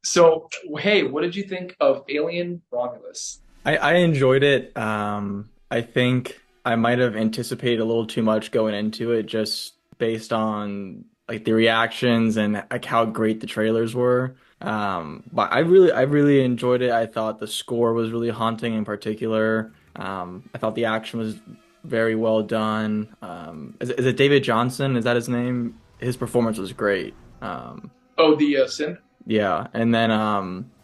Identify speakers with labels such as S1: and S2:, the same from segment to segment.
S1: So, hey, what did you think of Alien Romulus?
S2: I enjoyed it. I think I might have anticipated a little too much going into it just based on like the reactions and like how great the trailers were. But I really enjoyed it. I thought the score was really haunting in particular. I thought the action was very well done. Is it David Johnson? Is that his name? His performance was great.
S1: Oh, the synth.
S2: Yeah, and then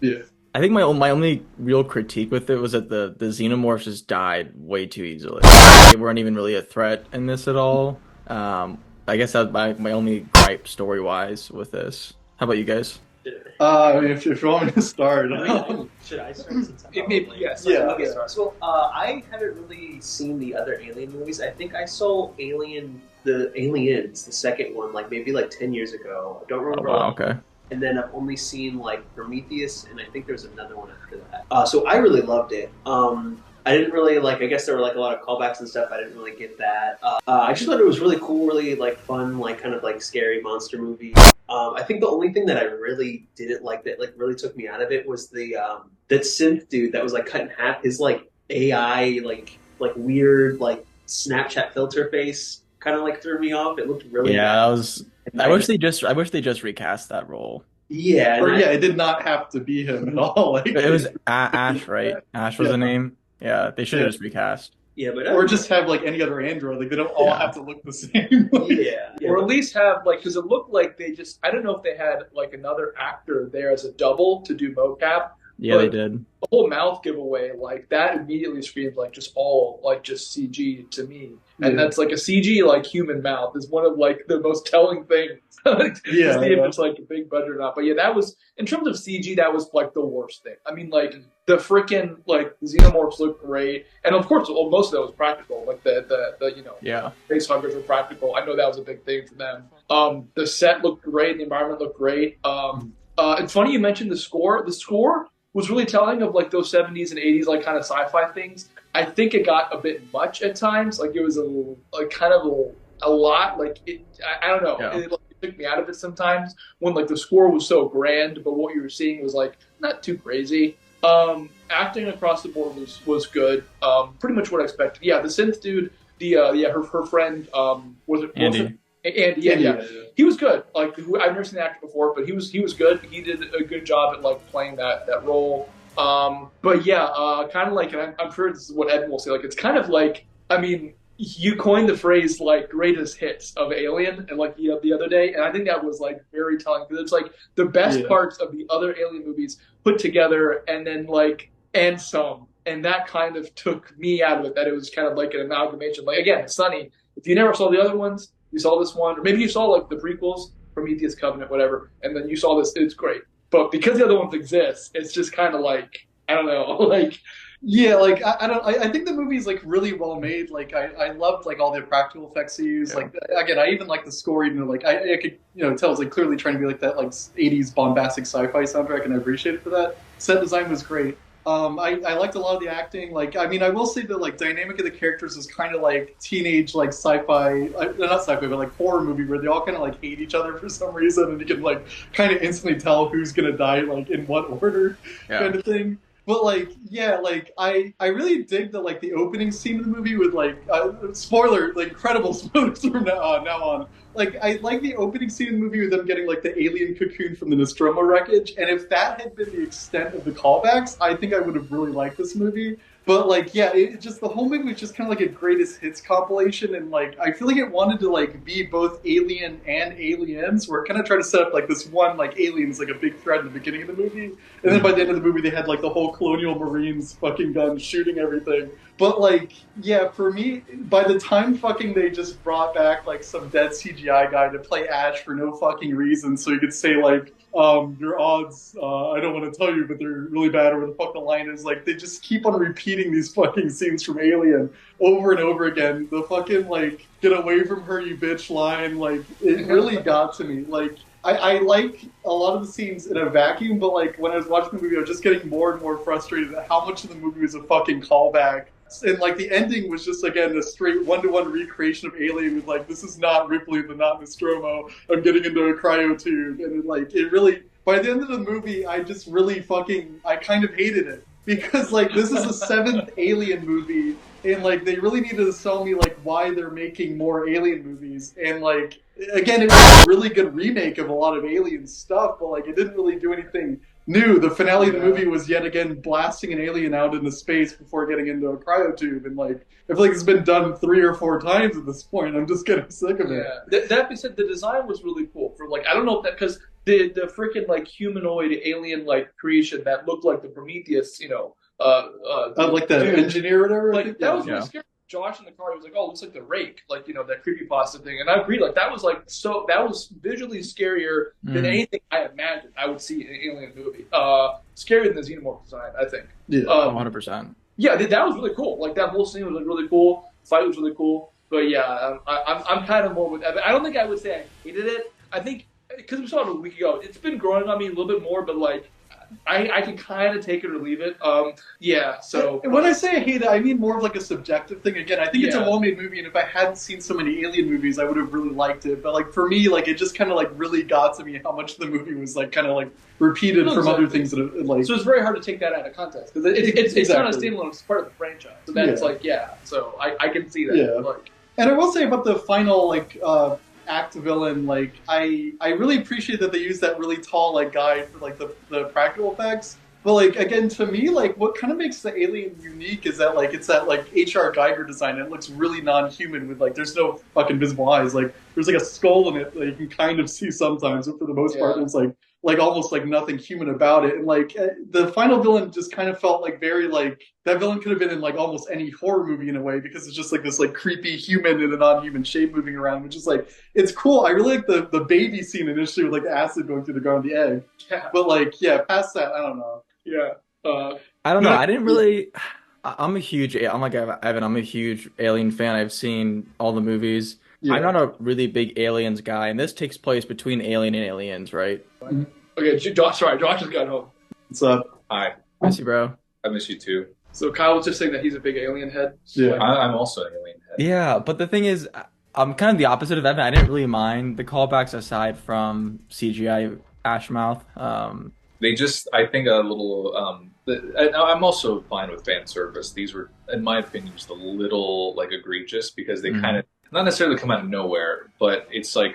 S1: Yeah.
S2: I think my only real critique with it was that the xenomorphs just died way too easily. They weren't even really a threat in this at all. I guess that's my only gripe story wise with this. How about you guys?
S3: If you want me to start,
S4: Should I start since I'm
S1: It may,
S4: probably
S1: yes.
S3: yeah.
S4: okay? So I haven't really seen the other Alien movies. I think I saw the Aliens, the second one, like maybe like 10 years ago. I don't
S2: Oh
S4: remember.
S2: wow, okay.
S4: And then I've only seen like Prometheus, and I think there's another one after that. So I really loved it. I didn't really like. I guess there were like a lot of callbacks and stuff. I didn't really get that. I just thought it was really cool, really like fun, like kind of like scary monster movie. I think the only thing that I really didn't like that like really took me out of it was the that synth dude that was like cut in half. His like AI like weird like Snapchat filter face kind of like threw me off. It looked really
S2: Yeah,
S4: bad.
S2: that was.
S4: And
S2: I wish they just recast that role.
S4: yeah, and
S3: Or
S4: I,
S3: yeah, it did not have to be him at all. Like,
S2: It was Ash, right? Ash was
S3: yeah,
S2: the name. Yeah, they should have
S3: yeah.
S2: just recast.
S4: yeah, but
S3: Or just have like any other android. Like they don't all
S2: Yeah,
S3: have to look the same. Like,
S4: yeah,
S1: Or at least have like, because it looked like they just, I don't know if they had like another actor there as a double to do mocap,
S2: yeah, they
S1: but
S2: did.
S1: the whole mouth giveaway, like that immediately screams like just all like just CG to me. And
S3: yeah,
S1: that's like a CG like human mouth is one of like the most telling things to
S3: yeah,
S1: see if
S3: yeah.
S1: it's like a big budget or not. But yeah, that was in terms of CG, that was like the worst thing. I mean, like the freaking like xenomorphs looked great, and of course, well, most of that was practical. Like the
S2: Yeah,
S1: face huggers were practical. I know that was a big thing for them. The set looked great, the environment looked great. It's funny you mentioned the score. The score was really telling of like those 70s and 80s like kind of sci-fi things. I think it got a bit much at times. Like it was like kind of a lot. Like I don't know.
S2: yeah.
S1: Like, it took me out of it sometimes when like the score was so grand, but what you were seeing was like not too crazy. Acting across the board was good. Pretty much what I expected. Yeah, the synth dude, the yeah her friend was it
S2: Andy.
S1: Andy? Yeah, yeah, he was good. Like I've never seen the actor before, but he was good. He did a good job at like playing that role. But yeah, kind of like, and I'm sure this is what Ed will say. Like, it's kind of like, I mean, you coined the phrase like greatest hits of Alien, and like the other day, and I think that was like very telling because it's like the best
S3: Yeah.
S1: parts of the other Alien movies put together, and then like and some, and that kind of took me out of it. That it was kind of like an amalgamation. Like again, it's Sunny. If you never saw the other ones, you saw this one, or maybe you saw like the prequels, Prometheus, Covenant, whatever, and then you saw this. It's great. But because the other ones exist, it's just kind of like I don't know, like
S3: Yeah, like I don't. I think the movie's like really well made. Like I loved like all the practical effects he used.
S2: Yeah.
S3: Like again, I even like the score. Even though like I could tell it's like clearly trying to be like that like '80s bombastic sci-fi soundtrack, and I appreciate it for that. Set design was great. I liked a lot of the acting. Like I mean, I will say the like dynamic of the characters is kind of like teenage like sci-fi, not sci-fi, but like horror movie where they all kind of like hate each other for some reason, and you can like kind of instantly tell who's gonna die like in what order,
S2: Yeah.
S3: kind of thing. But like, yeah, like I really dig the like the opening scene of the movie with like spoiler, like incredible spoilers from now on. Like I like the opening scene of the movie with them getting like the alien cocoon from the Nostromo wreckage, and if that had been the extent of the callbacks, I think I would have really liked this movie. But like, yeah, it just the whole movie was just kind of like a greatest hits compilation, and like I feel like it wanted to like be both Alien and Aliens, where it kind of tried to set up like this one like aliens like a big threat in the beginning of the movie, and then by the end of the movie they had like the whole colonial marines fucking guns shooting everything. But like, yeah, for me, by the time fucking they just brought back like some dead CGI guy to play Ash for no fucking reason, so you could say like, your odds, I don't want to tell you, but they're really bad, or the fuck the line is. Like, they just keep on repeating these fucking scenes from Alien over and over again. The fucking, like, get away from her, you bitch line, like, it really got to me. Like, I like a lot of the scenes in a vacuum, but like when I was watching the movie, I was just getting more and more frustrated at how much of the movie was a fucking callback. And like the ending was just again a straight one-to-one recreation of Alien with like, this is not Ripley, the not Nostromo. I'm getting into a cryo tube, and it, like it really by the end of the movie, I just really I kind of hated it. Because, like, this is the 7th Alien movie, and, like, they really needed to sell me, like, why they're making more Alien movies. And, like, again, it was a really good remake of a lot of Alien stuff, but, like, it didn't really do anything new. The finale of the movie was yet again blasting an alien out into space before getting into a cryotube, and, like, I feel like it's been done 3 or 4 times at this point. I'm just getting sick of it.
S1: Yeah. That being said, the design was really cool. For like, I don't know if that because the freaking like humanoid alien like creation that looked like the Prometheus,
S3: Like the engineer or whatever.
S1: like that was really scary. Josh in the car, he was like, "Oh, it looks like the Rake, like that creepypasta thing." And I agree, like that was that was visually scarier than anything I imagined I would see in an alien movie. Scarier than the Xenomorph design, I think.
S3: Yeah,
S2: 100%.
S1: Yeah, that was really cool. Like that whole scene was like really cool. Fight was really cool. But yeah, I'm kind of more with Evan. I don't think I would say I hated it. I think because we saw it a week ago, it's been growing on me a little bit more. But like, I can kind of take it or leave it. Yeah. So
S3: when I say I hate it, I mean more of like a subjective thing. Again, I think it's a well-made movie, and if I hadn't seen so many Alien movies, I would have really liked it. But like for me, like it just kind of like really got to me how much the movie was like kind of like repeated from other things that have, like.
S1: So it's very hard to take that out of context because it's not a standalone; it's part of the franchise. So then it's like So I can see that.
S3: Yeah.
S1: Like,
S3: and I will say about the final like act villain, like I really appreciate that they use that really tall like guy for like the practical effects. But like again, to me, like what kind of makes the alien unique is that like it's that like H.R. Geiger design. It looks really non-human with like there's no fucking visible eyes. Like there's like a skull in it that you can kind of see sometimes, but for the most part, it's like almost like nothing human about it. And like the final villain just kind of felt like very like that villain could have been in like almost any horror movie in a way because it's just like this like creepy human in a non-human shape moving around, which is like it's cool. I really like the baby scene initially with like the acid going through the ground of the egg.
S1: Yeah.
S3: But like past that, I don't know.
S1: Yeah.
S2: I don't know. I didn't really. I'm like Evan. I'm a huge Alien fan. I've seen all the movies. Yeah. I'm not a really big Aliens guy, and this takes place between Alien and Aliens, right?
S1: Okay, Josh. Sorry, Josh just got home.
S3: What's up?
S5: Hi.
S2: Miss you, bro.
S5: I miss you too.
S1: So Kyle was just saying that he's a big Alien head.
S3: Yeah,
S5: I'm also an Alien head.
S2: Yeah, but the thing is, I'm kind of the opposite of Evan. I didn't really mind the callbacks aside from CGI Ashmouth.
S5: They just, I think, a little. I'm also fine with fan service. These were, in my opinion, just a little like egregious because they kind of not necessarily come out of nowhere, but it's like,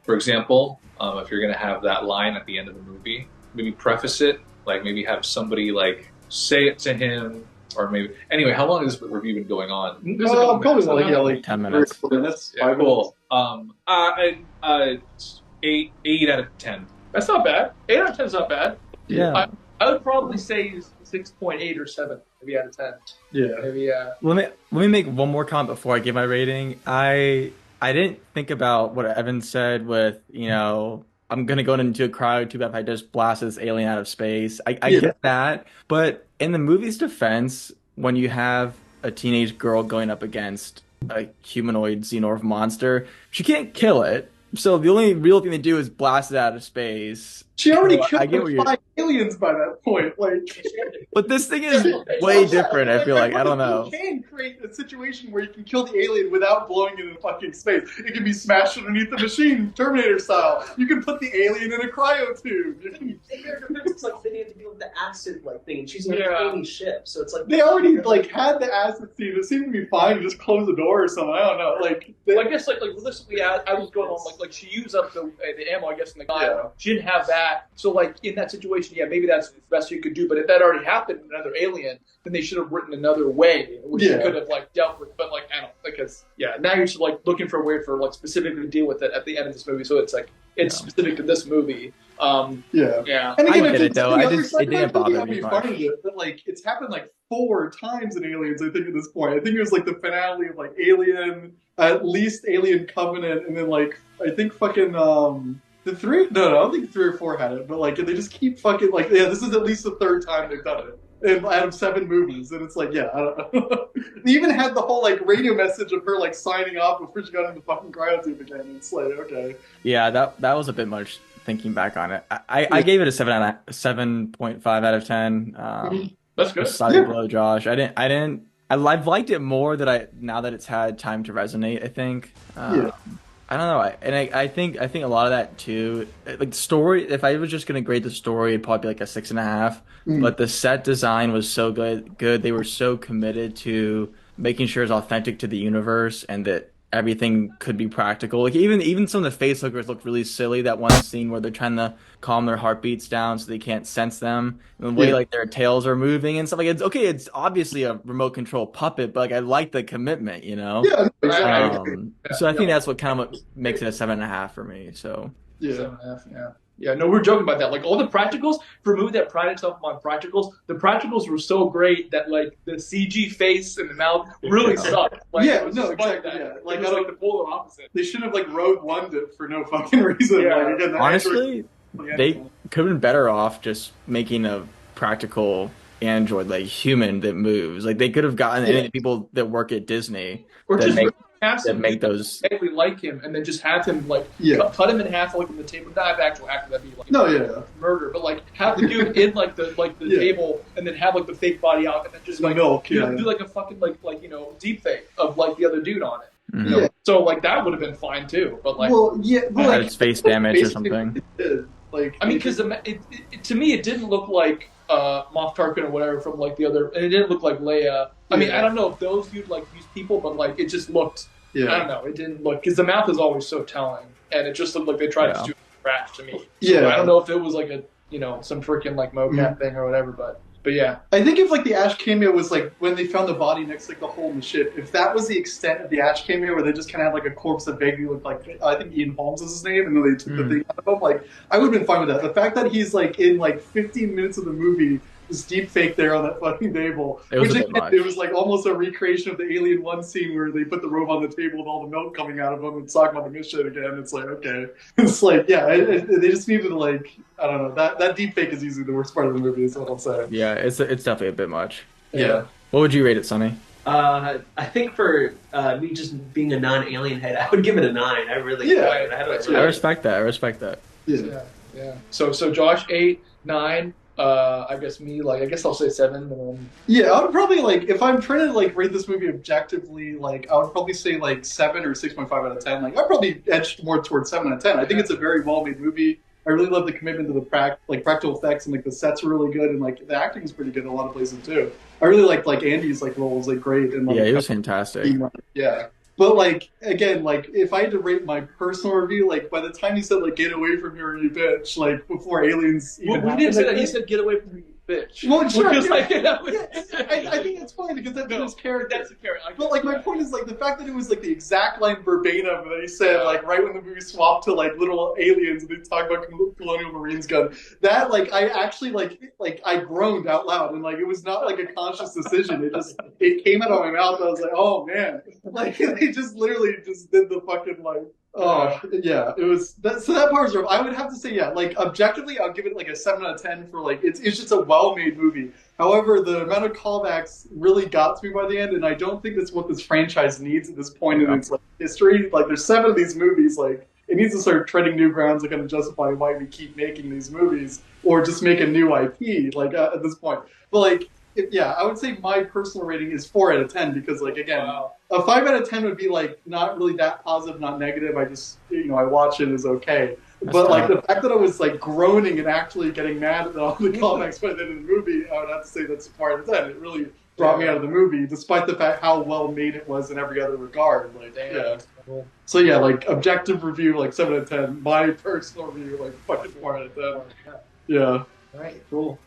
S5: for example, if you're gonna have that line at the end of the movie, maybe preface it, like maybe have somebody like say it to him, or maybe anyway. How long has this review been going on?
S3: Probably like
S2: 10 minutes.
S3: 4 minutes.
S5: Yeah, cool. 8 out of 10.
S1: That's not bad. 8 out of 10 is not bad.
S2: Yeah.
S1: I would probably say 6.8 or 7, maybe out of 10.
S3: Yeah.
S1: Maybe.
S2: Let me make one more comment before I give my rating. I didn't think about what Evan said with, I'm gonna go into a cryotube if I just blast this alien out of space. I get that, but in the movie's defense, when you have a teenage girl going up against a humanoid xenomorph monster, she can't kill it. So the only real thing to do is blast it out of space.
S3: She already killed 5 aliens by that point. Like,
S2: but this thing is way different. I feel like I don't know.
S3: You can create a situation where you can kill the alien without blowing it in fucking space. It can be smashed underneath the machine, Terminator style. You can put the alien in a cryotube.
S4: It's like they need to do the acid like thing, and she's in a tiny ship, so it's like
S3: they already like had the acid scene. It seemed to be fine to just close the door or something. I don't know.
S1: I guess like realistically, I was going on like she used up the ammo, I guess, in the guy. Yeah. She didn't have that. So, like, in that situation, maybe that's the best you could do. But if that already happened in another Alien, then they should have written another way, which you could have, like, dealt with. But, like, I don't know. Because, now you're just, like, looking for a way for, like, specifically to deal with it at the end of this movie. So it's, like, it's specific to this movie.
S3: Yeah.
S1: And
S2: again, I get it, though. It didn't bother me much.
S3: But, like, it's happened, like, 4 times in Aliens, I think, at this point. I think it was, like, the finale of, like, Alien, at least Alien Covenant, and then, like, I think fucking, the 3? No, I don't think 3 or 4 had it, but like they just keep fucking like this is at least the 3rd time they've done it, out of 7 movies, and it's like I don't know. They even had the whole like radio message of her like signing off before she got in the fucking cryotube again. It's like okay. Yeah,
S2: that was a bit much thinking back on it. I gave it a 7.5 out of 10.
S1: That's good.
S2: Slightly below Josh. I've liked it more now that it's had time to resonate. I think. I don't know. I think a lot of that too. Like the story, if I was just gonna grade the story, it'd probably be like a 6.5.
S3: Mm.
S2: But the set design was so good. They were so committed to making sure it's authentic to the universe and that everything could be practical. Like even some of the face hookers looked really silly. That one scene where they're trying to calm their heartbeats down so they can't sense them. And the way
S3: Yeah.
S2: like their tails are moving and stuff like it's okay. It's obviously a remote control puppet, but like I like the commitment, you know.
S3: Yeah, no,
S1: I
S3: exactly.
S1: agree.
S2: So I
S1: Yeah,
S2: think that's what kind of what makes it a 7.5 for me. So
S3: Yeah.
S1: 7.5. Yeah. Yeah, no, we're joking about that. Like all the practicals for a movie that prided itself on practicals, the practicals were so great that like the CG face and the mouth really sucked. Like,
S3: Yeah,
S1: it was
S3: no,
S1: just like
S3: exactly,
S1: that.
S3: yeah. Like,
S1: It was
S3: I
S1: like
S3: don't-
S1: the polar opposite.
S3: They should have like Rogue One it for no fucking reason.
S1: Yeah.
S3: Like again, the
S2: honestly,
S3: android-
S2: they could have been better off just making a practical android, like human that moves. Like they could have gotten any of the people that work at Disney
S1: Or
S2: that
S1: just
S2: make
S1: cast
S2: that
S1: him
S2: make those.
S1: exactly like him, and then just have him like
S3: Yeah.
S1: cut him in half like in the table. Not have actual actor, that'd be like
S3: No, yeah.
S1: murder, but like have the dude in like the
S3: Yeah.
S1: table, and then have like the fake body out, and then just
S3: The
S1: like
S3: milk,
S1: do,
S3: yeah.
S1: do like a fucking like deep fake of like the other dude on it.
S2: Mhm.
S3: Yeah.
S1: So like that would have been fine too. But like
S3: Well, yeah, but
S2: Had
S3: like
S2: its face damage or
S3: basically
S2: something.
S3: it did. Like,
S1: I mean, because to me it didn't look like Moff Tarkin or whatever from like the other, and it didn't look like Leia. I mean,
S3: Yeah.
S1: I don't know if those you'd like use people, but like it just looked. I
S3: yeah,
S1: don't know. It didn't look because the mouth is always so telling, and it just looked like they tried
S2: Yeah.
S1: to do it from scratch to me. So
S3: Yeah.
S1: I don't know if it was like a some freaking like mocap
S3: Mhm.
S1: thing or whatever, but yeah.
S3: I think if like the Ash cameo was like when they found the body next to like the hole in the ship, if that was the extent of the Ash cameo where they just kind of had like a corpse that vaguely looked like I think Ian Holmes is his name, and then they took the thing out of him, like I would have been fine with that. The fact that he's like in like 15 minutes of the movie. This deep fake there on that fucking table,
S2: It was
S3: which
S2: a bit
S3: again,
S2: much.
S3: it was like almost a recreation of the Alien One scene where they put the robe on the table with all the milk coming out of them and talking about the mission again. It's like okay, it's like yeah, they just needed to like I don't know that deep fake is usually the worst part of the movie. Is what I'm saying.
S2: Yeah, it's definitely a bit much.
S3: Yeah.
S2: What would you rate it, Sonny?
S4: I think for me just being a non-alien head, I would give it a 9. I really
S3: Yeah.
S4: enjoyed it. I had a
S2: I
S4: really
S2: respect that. I respect that.
S3: Yeah.
S1: Yeah. So Josh 8, 9. I guess me I guess I'll say 7. And then,
S3: Yeah, I would probably like if I'm trying to like rate this movie objectively, like I would probably say like 7 or 6.5 out of 10. Like I'd probably edge more towards 7 out of 10. I think it's a very well made movie. I really love the commitment to the practical effects and like the sets were really good and like the acting is pretty good in a lot of places too. I really liked like Andy's like role was like great and like
S2: Yeah, it was fantastic.
S3: yeah. But like again, like if I had to rate my personal review, like by the time he said like get away from here, you bitch, like before aliens even
S1: well, we didn't say
S3: happened,
S1: that. He said, "Get away from me, bitch."
S3: Well, sure,
S1: Which is
S3: yeah.
S1: like,
S3: I think it's fine because that's his character.
S1: That's the character.
S3: But like my point is like the fact that it was like the exact line verbatim that he said like right when the movie swapped to like little aliens and they talk about Colonial Marines gun, that like I actually like I groaned out loud and like it was not like a conscious decision. It came out of my mouth. I was like, oh man, like they just literally just did the fucking like. Oh yeah, it was that. So that part was rough. I would have to say yeah. Like objectively, I'll give it like a 7 out of 10 for like it's just a well-made movie. However, the amount of callbacks really got to me by the end, and I don't think that's what this franchise needs at this point in its like history. Like there's 7 of these movies. Like it needs to start treading new grounds that kind of justify why we keep making these movies, or just make a new IP. Like at this point, but like. Yeah, I would say my personal rating is 4 out of 10 because, like, again, a 5 out of 10 would be like not really that positive, not negative. I just, I watch it as okay. But like the fact that I was like groaning and actually getting mad at all the callbacks by the end of the movie, I would have to say that's 4 out of 10. It really brought me out of the movie, despite the fact how well made it was in every other regard. Like, yeah. So yeah, like objective review, like 7 out of 10. My personal review, like fucking 4 out of 10. Yeah.
S1: All right, cool.